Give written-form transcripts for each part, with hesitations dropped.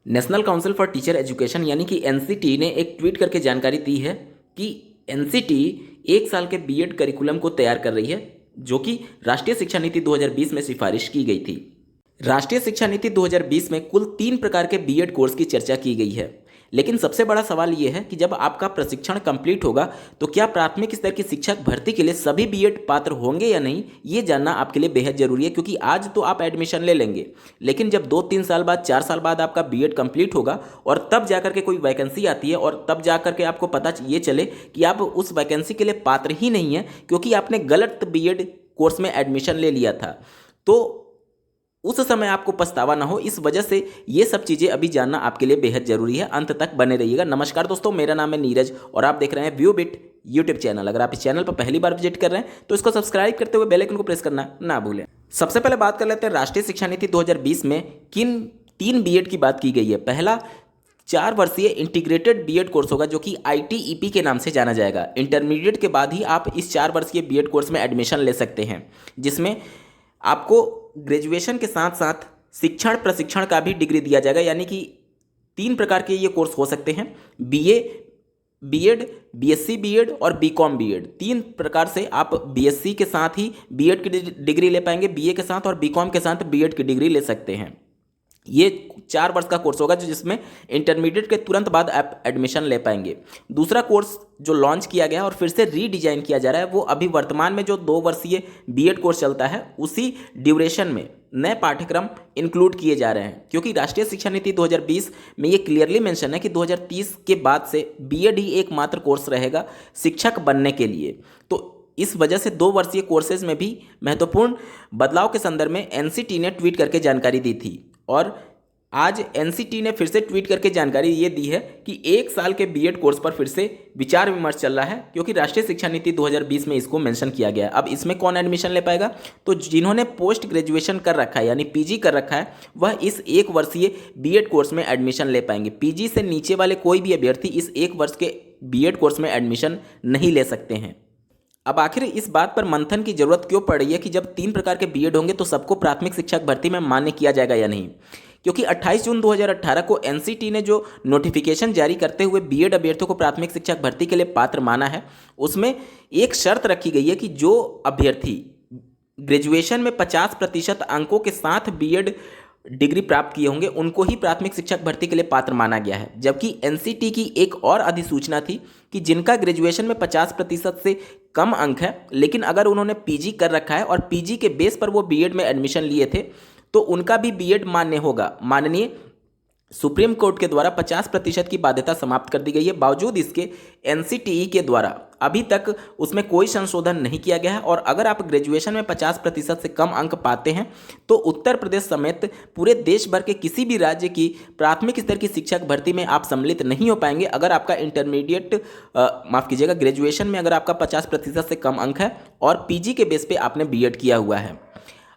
National council for teacher education यानी कि NCT ने एक ट्वीट करके जानकारी दी है कि एनसीटी 1 साल के बीएड करिकुलम को तैयार कर रही है, जो कि राष्ट्रीय शिक्षा नीति 2020 में सिफारिश की गई थी। राष्ट्रीय शिक्षा नीति 2020 में कुल 3 प्रकार के बीएड कोर्स की चर्चा की गई है, लेकिन सबसे बड़ा सवाल यह है कि जब आपका प्रशिक्षण कंप्लीट होगा तो क्या प्राथमिक स्तर की शिक्षक भर्ती के लिए सभी बीएड पात्र होंगे या नहीं, ये जानना आपके लिए बेहद जरूरी है। क्योंकि आज तो आप एडमिशन ले लेंगे, लेकिन जब 2-3 साल बाद 4 साल बाद आपका बीएड कंप्लीट होगा और तब जाकर के कोई वैकेंसी आती है और तब जाकर के आपको पता ये चले कि आप उस वैकेंसी के लिए पात्र ही नहीं है क्योंकि आपने गलत बीएड कोर्स में एडमिशन ले लिया था, तो उस समय आपको पछतावा ना हो। इस वजह से ये सब चीज़ें अभी जानना आपके लिए बेहद जरूरी है। अंत तक बने रहिएगा। नमस्कार दोस्तों, मेरा नाम है नीरज और आप देख रहे हैं व्यू बिट यूट्यूब चैनल। अगर आप इस चैनल पर पहली बार विजिट कर रहे हैं तो इसको सब्सक्राइब करते हुए बेल आइकन को प्रेस करना ना भूलें। सबसे पहले बात कर लेते हैं राष्ट्रीय शिक्षा नीति 2020 में किन 3 बीएड की बात की गई है। पहला 4 वर्षीय इंटीग्रेटेड बीएड कोर्स होगा, जो कि आईटीईपी के नाम से जाना जाएगा। इंटरमीडिएट के बाद ही आप इस 4 वर्षीय बीएड कोर्स में एडमिशन ले सकते हैं, जिसमें आपको ग्रेजुएशन के साथ साथ शिक्षण प्रशिक्षण का भी डिग्री दिया जाएगा। यानी कि 3 प्रकार के ये कोर्स हो सकते हैं, बीए बीएड, बीएससी बीएड और बीकॉम बीएड। 3 प्रकार से आप बीएससी के साथ ही बीएड की डिग्री ले पाएंगे, बीए के साथ और बीकॉम के साथ बीएड की डिग्री ले सकते हैं। ये 4 वर्ष का कोर्स होगा जिसमें इंटरमीडिएट के तुरंत बाद आप एडमिशन ले पाएंगे। दूसरा कोर्स जो लॉन्च किया गया और फिर से रीडिजाइन किया जा रहा है, वो अभी वर्तमान में जो 2 वर्षीय बीएड कोर्स चलता है उसी ड्यूरेशन में नए पाठ्यक्रम इंक्लूड किए जा रहे हैं। क्योंकि राष्ट्रीय शिक्षा नीति 2020 में ये क्लियरली मेंशन है कि 2030 के बाद से बीएड ही एकमात्र कोर्स रहेगा शिक्षक बनने के लिए। तो इस वजह से 2 वर्षीय कोर्सेज में भी महत्वपूर्ण बदलाव के संदर्भ में एनसीटी ने ट्वीट करके जानकारी दी थी। और आज एनसीटी ने फिर से ट्वीट करके जानकारी ये दी है कि 1 साल के बीएड कोर्स पर फिर से विचार विमर्श चल रहा है, क्योंकि राष्ट्रीय शिक्षा नीति 2020 में इसको मेंशन किया गया है। अब इसमें कौन एडमिशन ले पाएगा? तो जिन्होंने पोस्ट ग्रेजुएशन कर रखा है यानी पीजी कर रखा है, वह इस 1 वर्षीय बीएड कोर्स में एडमिशन ले पाएंगे। पीजी से नीचे वाले कोई भी अभ्यर्थी इस 1 वर्ष के बीएड कोर्स में एडमिशन नहीं ले सकते हैं। अब आखिर इस बात पर मंथन की जरूरत क्यों पड़ रही है कि जब 3 प्रकार के बीएड होंगे तो सबको प्राथमिक शिक्षक भर्ती में मान्य किया जाएगा या नहीं? क्योंकि 28 जून 2018 को एनसीटी ने जो नोटिफिकेशन जारी करते हुए बीएड अभ्यर्थियों को प्राथमिक शिक्षक भर्ती के लिए पात्र माना है, उसमें एक शर्त रखी गई है कि जो अभ्यर्थी ग्रेजुएशन में 50% अंकों के साथ बीएड डिग्री प्राप्त किए होंगे उनको ही प्राथमिक शिक्षक भर्ती के लिए पात्र माना गया है। जबकि एनसीटी की एक और अधिसूचना थी कि जिनका ग्रेजुएशन में 50% से कम अंक है, लेकिन अगर उन्होंने पीजी कर रखा है और पीजी के बेस पर वो बीएड में एडमिशन लिए थे, तो उनका भी बीएड मान्य होगा। माननीय सुप्रीम कोर्ट के द्वारा 50% की बाध्यता समाप्त कर दी गई है। बावजूद इसके एनसीटीई के द्वारा अभी तक उसमें कोई संशोधन नहीं किया गया है। और अगर आप ग्रेजुएशन में 50% से कम अंक पाते हैं तो उत्तर प्रदेश समेत पूरे देश भर के किसी भी राज्य की प्राथमिक स्तर की शिक्षक भर्ती में आप सम्मिलित नहीं हो पाएंगे अगर आपका ग्रेजुएशन में अगर आपका 50% से कम अंक है और पीजी के बेस पे आपने बीएड किया हुआ है।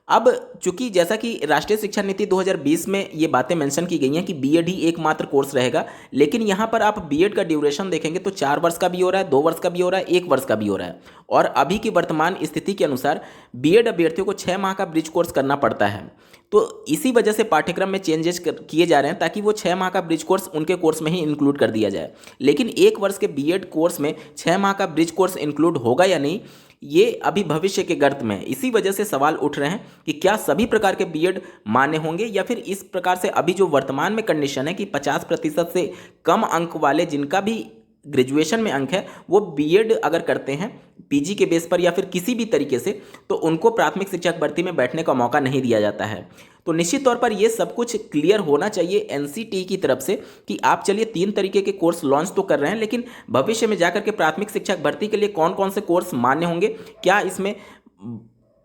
अब चूंकि जैसा कि राष्ट्रीय शिक्षा नीति 2020 में ये बातें मेंशन की गई हैं कि बीएड ही एकमात्र कोर्स रहेगा, लेकिन यहाँ पर आप बीएड का ड्यूरेशन देखेंगे तो 4 वर्ष का भी हो रहा है, 2 वर्ष का भी हो रहा है, 1 वर्ष का भी हो रहा है। और अभी की वर्तमान स्थिति के अनुसार बीएड अभ्यर्थियों को 6 माह का ब्रिज कोर्स करना पड़ता है। तो इसी वजह से पाठ्यक्रम में चेंजेस किए जा रहे हैं ताकि वो 6 माह का ब्रिज कोर्स उनके कोर्स में ही इंक्लूड कर दिया जाए। लेकिन 1 वर्ष के बीएड कोर्स में 6 माह का ब्रिज कोर्स इंक्लूड होगा या नहीं, ये अभी भविष्य के गर्त में है। इसी वजह से सवाल उठ रहे हैं कि क्या सभी प्रकार के बीएड मान्य होंगे या फिर इस प्रकार से अभी जो वर्तमान में कंडीशन है कि 50% से कम अंक वाले जिनका भी ग्रेजुएशन में अंक है वो बीएड अगर करते हैं पीजी के बेस पर या फिर किसी भी तरीके से, तो उनको प्राथमिक शिक्षक भर्ती में बैठने का मौका नहीं दिया जाता है। तो निश्चित तौर पर ये सब कुछ क्लियर होना चाहिए एनसीटी की तरफ से कि आप चलिए 3 तरीके के कोर्स लॉन्च तो कर रहे हैं, लेकिन भविष्य में जाकर के प्राथमिक शिक्षक भर्ती के लिए कौन कौन से कोर्स मान्य होंगे, क्या इसमें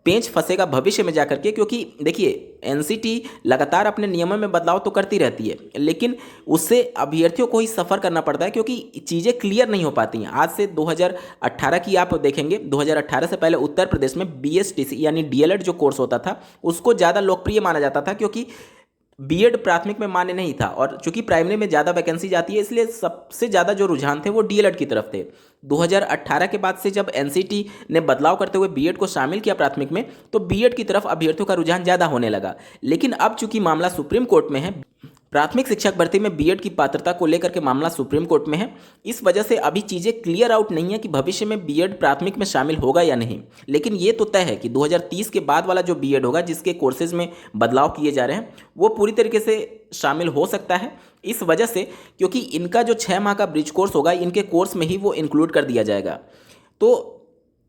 पेंच फंसेगा भविष्य में जाकर के? क्योंकि देखिए एनसीटी लगातार अपने नियमों में बदलाव तो करती रहती है, लेकिन उससे अभ्यर्थियों को ही सफ़र करना पड़ता है क्योंकि चीज़ें क्लियर नहीं हो पाती हैं। आज से 2018 की आप देखेंगे, 2018 से पहले उत्तर प्रदेश में बीएसटीसी यानी डीएलएड जो कोर्स होता था उसको ज़्यादा लोकप्रिय माना जाता था, क्योंकि बीएड प्राथमिक में मान्य नहीं था और चूंकि प्राइमरी में ज़्यादा वैकेंसी जाती है इसलिए सबसे ज़्यादा जो रुझान थे वो डीएलएड की तरफ थे। 2018 के बाद से जब एनसीटी ने बदलाव करते हुए बीएड को शामिल किया प्राथमिक में, तो बीएड की तरफ अभ्यर्थियों का रुझान ज़्यादा होने लगा। लेकिन अब चूंकि मामला सुप्रीम कोर्ट में है, प्राथमिक शिक्षक भर्ती में बीएड की पात्रता को लेकर के मामला सुप्रीम कोर्ट में है। इस वजह से अभी चीज़ें क्लियर आउट नहीं है कि भविष्य में बीएड प्राथमिक में शामिल होगा या नहीं, लेकिन ये तो तय है कि 2030 के बाद वाला जो बीएड होगा, जिसके कोर्सेज में बदलाव किए जा रहे हैं, वो पूरी तरीके से शामिल हो सकता है। इस वजह से, क्योंकि इनका जो 6 माह का ब्रिज कोर्स होगा, इनके कोर्स में ही वो इंक्लूड कर दिया जाएगा। तो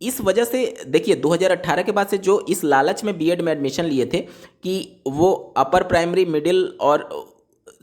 इस वजह से देखिए 2018 के बाद से जो इस लालच में बीएड में एडमिशन लिए थे कि वो अपर प्राइमरी, मिडिल और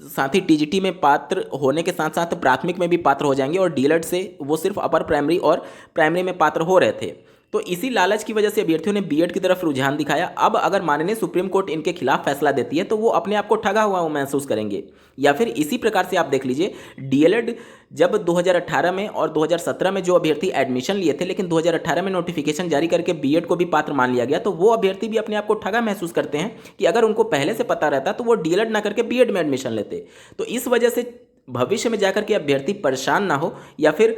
साथ ही टीजीटी में पात्र होने के साथ साथ प्राथमिक में भी पात्र हो जाएंगे, और डीएलएड से वो सिर्फ अपर प्राइमरी और प्राइमरी में पात्र हो रहे थे। तो इसी लालच की वजह से अभ्यर्थियों ने बीएड की तरफ रुझान दिखाया। अब अगर माननीय सुप्रीम कोर्ट इनके खिलाफ फैसला देती है तो वो अपने आप को ठगा हुआ महसूस करेंगे। या फिर इसी प्रकार से आप देख लीजिए, डीएलएड जब 2018 में और 2017 में जो अभ्यर्थी एडमिशन लिए थे, लेकिन 2018 में नोटिफिकेशन जारी करके बीएड को भी पात्र मान लिया गया, तो वो अभ्यर्थी भी अपने आप को ठगा महसूस करते हैं कि अगर उनको पहले से पता रहता तो वो डीएलएड ना करके बीएड में एडमिशन लेते। तो इस वजह से भविष्य में जाकर के अभ्यर्थी परेशान ना हो या फिर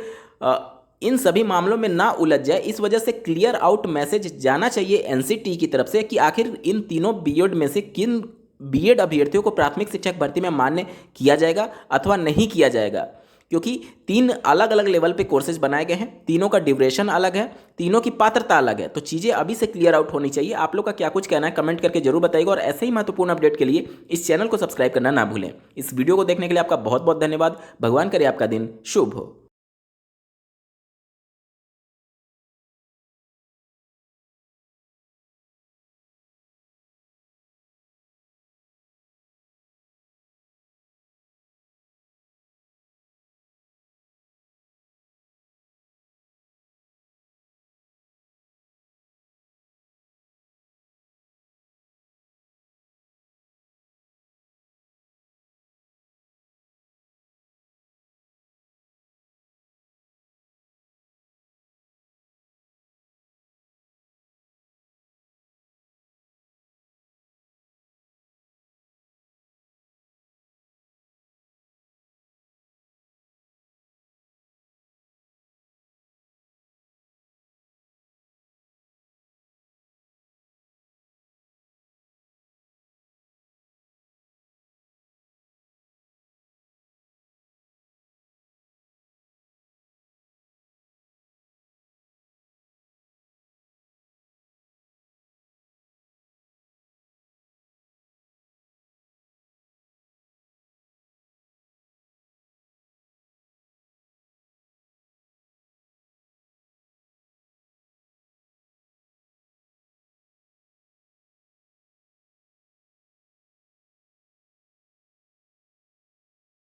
इन सभी मामलों में ना उलझ जाए, इस वजह से क्लियर आउट मैसेज जाना चाहिए एनसीटी की तरफ से कि आखिर इन तीनों बीएड में से किन बीएड अभ्यर्थियों को प्राथमिक शिक्षक भर्ती में मान्य किया जाएगा अथवा नहीं किया जाएगा। क्योंकि 3 अलग अलग लेवल पे कोर्सेज बनाए गए हैं, तीनों का ड्यूरेशन अलग है, तीनों की पात्रता अलग है। तो चीज़ें अभी से क्लियर आउट होनी चाहिए। आप लोग का क्या कुछ कहना है कमेंट करके जरूर बताइएगा, और ऐसे ही महत्वपूर्ण अपडेट के लिए इस चैनल को सब्सक्राइब करना ना भूलें। इस वीडियो को देखने के लिए आपका बहुत बहुत धन्यवाद। भगवान करे आपका दिन शुभ हो।